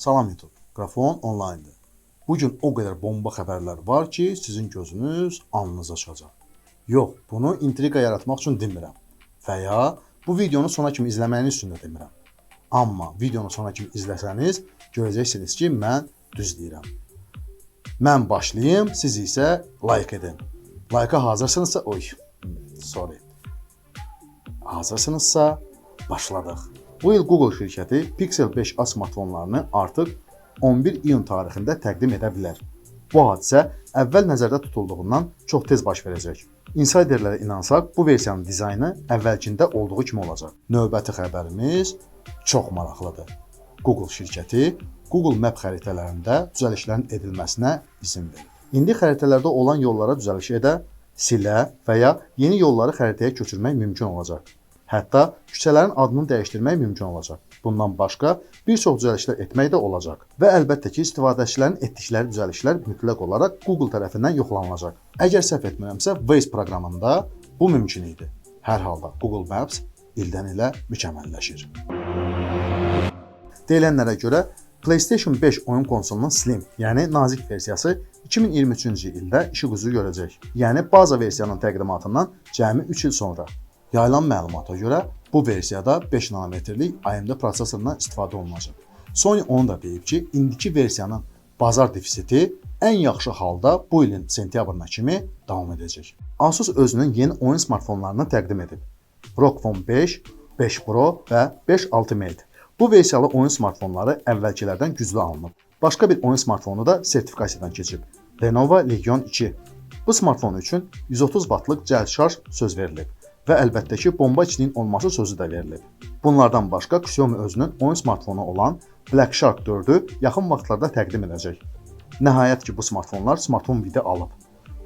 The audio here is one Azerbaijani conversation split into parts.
Salam YouTube, Qrafon online'dır. Bugün o qədər bomba xəbərlər var ki, sizin gözünüz alnınıza çıxacaq. Yox, bunu intriqa yaratmaq üçün demirəm. Və ya bu videonu sona kimi izləməyiniz üçün də demirəm. Amma videonu sona kimi izləsəniz, görəcəksiniz ki, mən düz deyirəm. Mən başlayayım, siz isə like edin. Like-a hazırsınızsa, hazırsınızsa başladıq. Bu il Google şirkəti Pixel 5a smartfonlarını artıq 11 iyun tarixində təqdim edə bilər. Bu hadisə əvvəl nəzərdə tutulduğundan çox tez baş verəcək. Insiderlərə inansaq, bu versiyanın dizaynı əvvəlkində olduğu kimi olacaq. Növbəti xəbərimiz çox maraqlıdır. Google şirkəti Google Map xəritələrində düzəlişlərin edilməsinə izin verir. İndi xəritələrdə olan yollara düzəliş edə, silə və ya yeni yolları xəritəyə köçürmək mümkün olacaq. Hətta küçələrin adını dəyişdirmək mümkün olacaq. Bundan başqa bir çox düzəlişlər etmək də olacaq. Və əlbəttə ki, istifadəçilərin etdikləri düzəlişlər mütləq olaraq Google tərəfindən yoxlanılacaq. Əgər səhv etmirəmsə, Waze proqramında bu mümkün idi. Hər halda Google Maps ildən ilə mükəmməlləşir. Deyilənlərə görə PlayStation 5 oyun konsolunun slim, yəni nazik versiyası 2023-cü ildə işıq üzü görəcək. Yəni baza versiyanın təqdimatından cəmi 3 il sonra. Yayılan məlumata görə bu versiyada 5 nanometrlik AMD prosesorundan istifadə olunacaq. Sony onu da deyib ki, indiki versiyanın bazar defisiti ən yaxşı halda bu ilin sentyabrına kimi davam edəcək. Asus özünün yeni oyun smartfonlarını təqdim edib. ROG Phone 5, 5 Pro və 5 Ultimate. Bu versiyalı oyun smartfonları əvvəlkilərdən güclü alınıb. Başqa bir oyun smartfonu da sertifikasiyadan keçib. Lenovo Legion 2. Bu smartfon üçün 130 wattlıq cəld şarj söz verilib. Və əlbəttə ki, bomba içliyin olması sözü də verilib. Bunlardan başqa Xiaomi özünün oyun smartfonu olan Black Shark 4-ü yaxın vaxtlarda təqdim edəcək. Nəhayət ki, bu smartfonlar smartfon vidi alıb.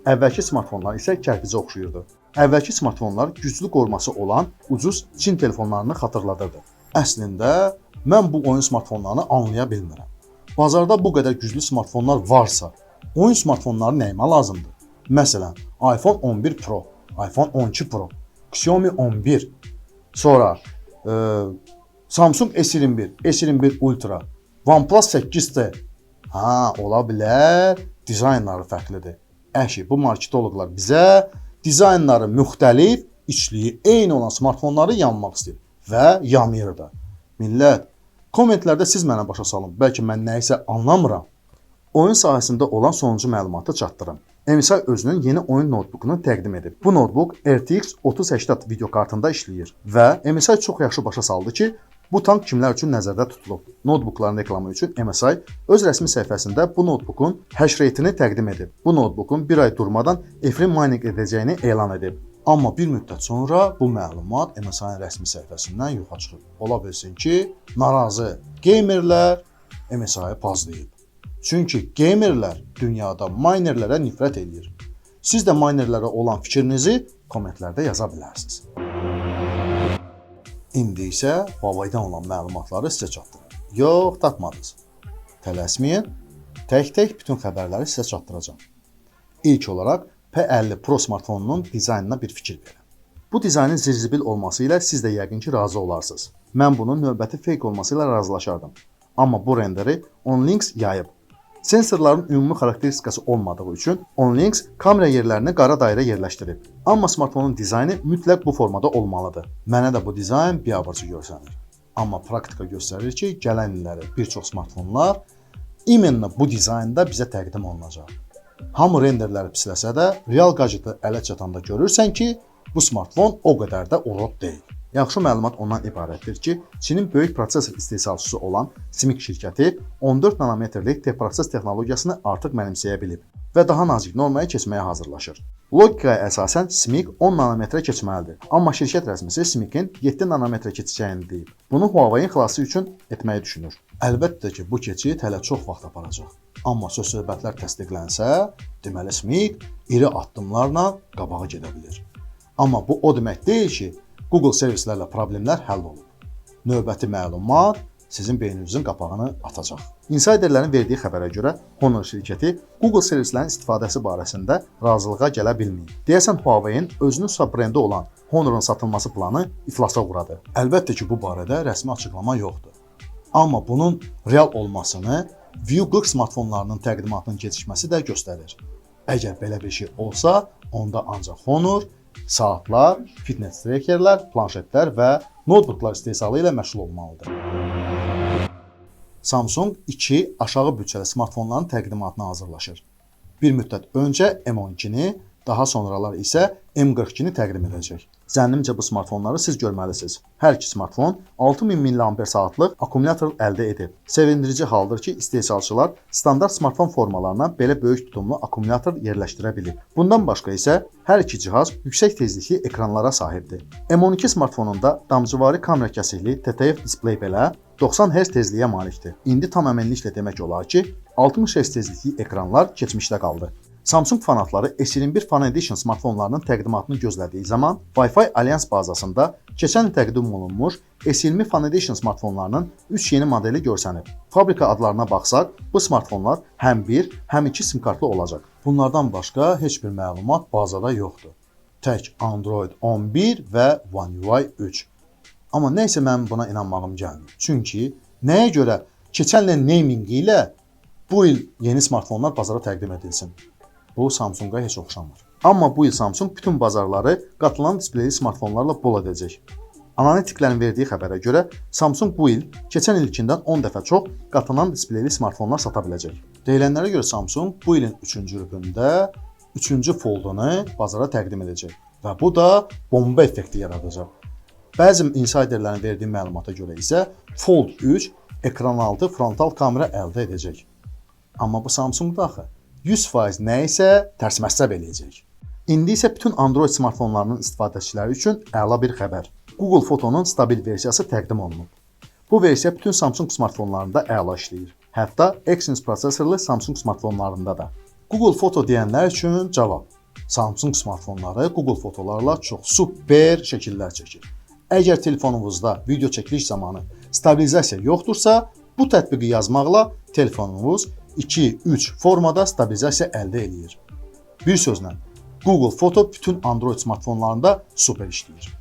Əvvəlki smartfonlar isə kərpicə oxşuyurdu. Əvvəlki smartfonlar güclü qoruması olan ucuz Çin telefonlarını xatırladırdı. Əslində, mən bu oyun smartfonlarını anlaya bilmirəm. Bazarda bu qədər güclü smartfonlar varsa, oyun smartfonları nəyimə lazımdır? Məsələn, iPhone 11 Pro, iPhone 12 Pro, Xiaomi 11, sonra Samsung S21, S21 Ultra, OnePlus 8T. Ola bilər, dizaynları fərqlidir. Bu marketoloqlar bizə dizaynları müxtəlif, içliyi eyni olan smartfonları yanmaq istəyir və yanır da. Millət, kommentlərdə siz mənə başa salın, bəlkə mən nəyisə anlamıram. Oyun sahəsində olan sonuncu məlumatı çatdırım. MSI özünün yeni oyun notebookunu təqdim edib. Bu notebook RTX 3080 video kartında işləyir və MSI çox yaxşı başa saldı ki, bu tank kimlər üçün nəzərdə tutulub. Notebookların reklamı üçün MSI öz rəsmi səhifəsində bu notebookun hash rate-ini təqdim edib. Bu notebookun bir ay durmadan efrim mining edəcəyini elan edib. Amma bir müddət sonra bu məlumat MSI-nin rəsmi səhifəsindən yoxa çıxıb. Ola bilsin ki, narazı gamerlər MSI-ı pazlayıb. Çünki gamerlər dünyada minerlərə nifrət edir. Siz də minerlərə olan fikrinizi kommentlərdə yaza bilərsiniz. İndi isə Huawei-dən olan məlumatları sizə çatdırım. Yox, tapmadınız. Tələsməyin, tək-tək bütün xəbərləri sizə çatdıracağım. İlk olaraq P50 Pro smartfonunun dizaynına bir fikir verin. Bu dizaynın zirzibil olması ilə siz də yəqin ki, razı olarsınız. Mən bunun növbəti fake olması ilə razılaşardım. Amma bu renderi OnLynx yayıb. Sensorların ümumi xarakteristikası olmadığı üçün OnLynx kamera yerlərini qara dairə yerləşdirib. Amma smartfonun dizaynı mütləq bu formada olmalıdır. Mənə də bu dizayn biabırçı görsənir. Amma praktika göstərir ki, gələn illəri bir çox smartfonlar imенно bu dizaynda bizə təqdim olunacaq. Hamı renderləri pisləsə də, real gadgeti ələ çatanda görürsən ki, bu smartfon o qədər də urod deyil. Yaxşı məlumat ondan ibarətdir ki, Çinin böyük prosesor istehsalçısı olan SMIC şirkəti 14 nanometrlik T-proses texnologiyasını artıq mənimsəyə bilib və daha nazik normaya keçməyə hazırlaşır. Logikaya əsasən SMIC 10 nanometrə keçməlidir, amma şirkət rəsmisi SMIC-in 7 nanometrə keçəcəyini deyib. Bunu Huawei-in xilası üçün etməyi düşünür. Əlbəttə ki, bu keçid hələ çox vaxt aparacaq. Amma söz-söhbətlər təsdiqlənsə, deməli SMIC iri addımlarla qabağa gedə bilir. Amma bu o demək deyil ki, Google servislərlə problemlər həll olub. Növbəti məlumat sizin beyninizin qapağını atacaq. Insiderlərin verdiyi xəbərə görə Honor şirkəti Google servislərinin istifadəsi barəsində razılığa gələ bilməyib. Deyəsən Huawei-in özünün sub-brendi olan Honor'un satılması planı iflasa uğradı. Əlbəttə ki, bu barədə rəsmi açıqlama yoxdur. Amma bunun real olmasını View 40 smartfonlarının təqdimatının gecikməsi də göstərir. Əgər belə bir şey olsa, onda ancaq Honor saatlar, fitness trackerlər, planşetlər və notebooklar istehsalı ilə məşğul olmalıdır. Samsung 2 aşağı büdcəli smartfonların təqdimatına hazırlaşır. Bir müddət öncə M12-ni, daha sonralar isə M42-ni təqdim edəcək. Zənnimcə bu smartfonları siz görməlisiniz. Hər iki smartfon 6000 mAh-lıq akkumulyator əldə edib. Sevindirici haldır ki, istehsalçılar standart smartfon formalarına belə böyük tutumlu akkumulyator yerləşdirə bilib. Bundan başqa isə hər iki cihaz yüksək tezlikli ekranlara sahibdir. M12 smartfonunda damcıvari kamera kəsikli TTF displey belə 90 Hz tezliyə malikdir. İndi tam əminliklə demək olar ki, 60 Hz tezlikli ekranlar keçmişdə qaldı. Samsung fanatları S21 Fan Edition smartfonlarının təqdimatını gözlədiyi zaman Wi-Fi Alliance bazasında keçən il təqdim olunmuş S20 Fan Edition smartfonlarının 3 yeni modeli görsənib. Fabrika adlarına baxsaq, bu smartfonlar həm 1, həm 2 sim kartlı olacaq. Bunlardan başqa heç bir məlumat bazada yoxdur. Tək Android 11 və One UI 3. Amma nəysə mənim buna inanmağım gəlmir. Çünki nəyə görə keçən ilin namingi ilə bu il yeni smartfonlar bazara təqdim edilsin? Bu Samsunga heç oxşamır. Amma bu il Samsung bütün bazarları qatlanan displeyli smartfonlarla bol edəcək. Analitiklərin verdiyi xəbərə görə Samsung bu il keçən ilkindən 10 dəfə çox qatlanan displeyli smartfonlar sata biləcək. Deyilənlərə görə Samsung bu ilin 3-cü rübündə 3-cü Fold-unu bazara təqdim edəcək və bu da bomba effekti yaradacaq. Bəzi insiderlərin verdiyi məlumata görə isə Fold 3 ekranaltı frontal kamera əldə edəcək. Amma bu Samsungda axı 100% nə isə tərs məsəb eləyəcək. İndi isə bütün Android smartfonlarının istifadəçiləri üçün əla bir xəbər. Google Fotonun stabil versiyası təqdim olunub. Bu versiya bütün Samsung smartfonlarında əla işləyir. Hətta Exynos prosesorlu Samsung smartfonlarında da. Google Foto deyənlər üçün cavab. Samsung smartfonları Google fotolarla çox super şəkillər çəkir. Əgər telefonunuzda video çəkiliş zamanı stabilizasiya yoxdursa, bu tətbiqi yazmaqla telefonunuz 2-3 formada stabilizasiya əldə edir. Bir sözlə, Google Foto bütün Android smartfonlarında super işləyir.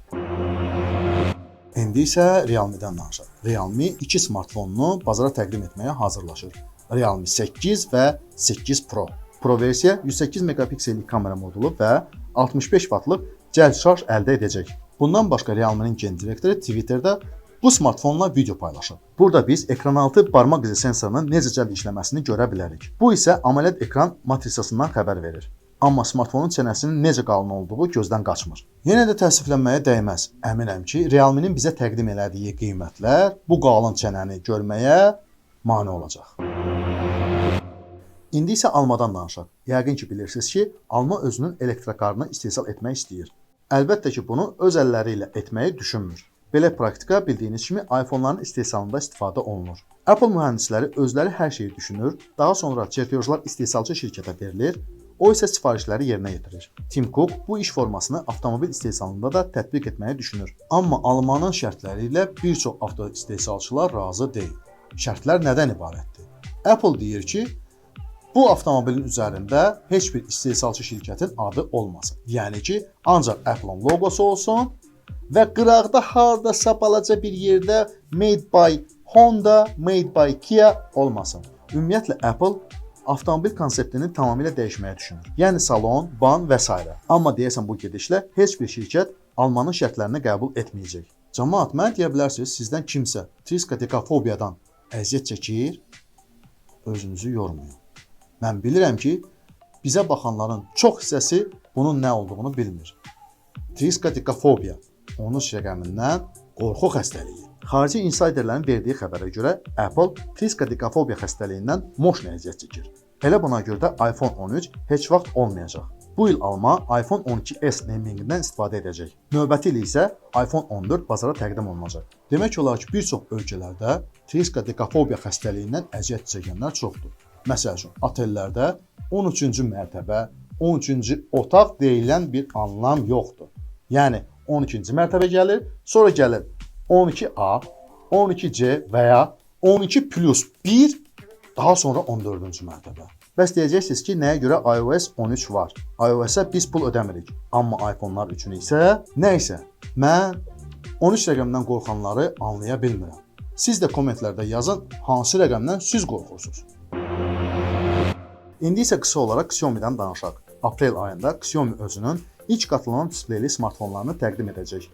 İndi isə Realme-dən danışaq. Realme 2 smartfonunu bazara təqdim etməyə hazırlaşır. Realme 8 və 8 Pro. Pro versiya 108 megapiksellik kamera modulu və 65 W'lıq cəld şarj əldə edəcək. Bundan başqa Realme-nin gen direktoru Twitterdə bu smartfonla video paylaşıb. Burada biz ekranaltı barmaq izi sensorunun necə cəld işləməsini görə bilərik. Bu isə AMOLED ekran matrisasından xəbər verir. Amma smartfonun çənəsinin necə qalın olduğu gözdən qaçmır. Yenə də təəssüflənməyə dəyməz. Əminəm ki, Realme-nin bizə təqdim elədiyi qiymətlər bu qalın çənəni görməyə mane olacaq. İndi isə Almadan danışaq. Yəqin ki, bilirsiniz ki, Alma özünün elektrokarını istehsal etmək istəyir. Əlbəttə ki, bunu öz əlləri ilə etməyi düşünmür. Belə praktika bildiyiniz kimi iPhone-ların istehsalında istifadə olunur. Apple mühəndisləri özləri hər şeyi düşünür, daha sonra çertyojlar istehsalçı şirkətə verilir, o isə sifarişləri yerinə yetirir. Tim Cook bu iş formasını avtomobil istehsalında da tətbiq etməyi düşünür. Amma Almanın şərtləri ilə bir çox avto istehsalçılar razı deyil. Şərtlər nədən ibarətdir? Apple deyir ki, bu avtomobilin üzərində heç bir istehsalçı şirkətin adı olmasın. Yəni ki, ancaq Apple-ın logosu olsun və qıraqda hardasa balaca bir yerdə Made by Honda, Made by Kia olmasın. Ümumiyyətlə Apple avtomobil konseptini tamamilə dəyişməyə düşünür. Yəni salon, van və s. Amma deyəsən bu gedişlə heç bir şirkət Almanın şərtlərini qəbul etməyəcək. Cəmaət, mənə deyə bilərsiniz, sizdən kimsə triskatekofobiyadan əziyyət çəkir, özünüzü yormayın. Mən bilirəm ki, bizə baxanların çox hissəsi bunun nə olduğunu bilmir. Triskatekofobiya, onun rəqəmindən qorxu xəstəliyi. Xarici insiderlərin verdiyi xəbərə görə Apple triskatekofobiya xəstəliyindən moşna əziyyət çəkir. Elə buna görə də iPhone 13 heç vaxt olmayacaq. Bu il Alma iPhone 12s namingindən istifadə edəcək. Növbəti il isə iPhone 14 bazara təqdim olunacaq. Demək olar ki, bir çox ölkələrdə triskatekofobiya xəstəliyindən əziyyət çəkənlər çoxdur. Məsəl üçün, otellərdə 13-cü mərtəbə, 13-cü otaq deyilən bir anlam yoxdur. Yəni 12-ci mərtəbə gəlir, sonra gəlir 12A, 12C və ya 12+1, daha sonra 14-cü mərtəbə. Bəs deyəcəksiniz ki, nəyə görə iOS 13 var? iOS-ə biz pul ödəmirik. Amma iPhone-lar üçün isə nə isə mən 13 rəqəmdən qorxanları anlaya bilmirəm. Siz də kommentlərdə yazın, hansı rəqəmdən siz qorxursunuz. İndi isə qısa olaraq Xiaomi-dən danışaq. Aprel ayında Xiaomi özünün ilk qatılan displeyli smartfonlarını təqdim edəcək.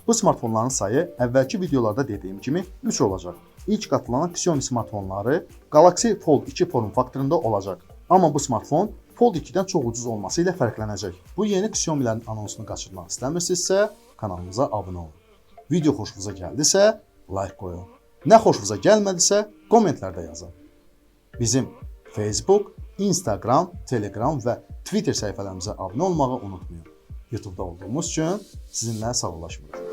Bu smartfonların sayı əvvəlki videolarda dediyim kimi 3 olacaq. İlk qatılan Xiaomi smartfonları Galaxy Fold 2 form faktorunda olacaq. Amma bu smartfon Fold 2-dən çox ucuz olması ilə fərqlənəcək. Bu yeni Xiaomi-lərin anonsunu qaçırmaq istəmirsinizsə, kanalımıza abunə olun. Video xoşunuza gəldisə, like qoyun. Nə xoşunuza gəlmədisə, kommentlərdə yazın. Bizim Facebook, Instagram, Telegram və Twitter səhifələrimizə abunə olmağı unutmayın. YouTube'da olduğumuz üçün sizinlə sağollaşmırıq.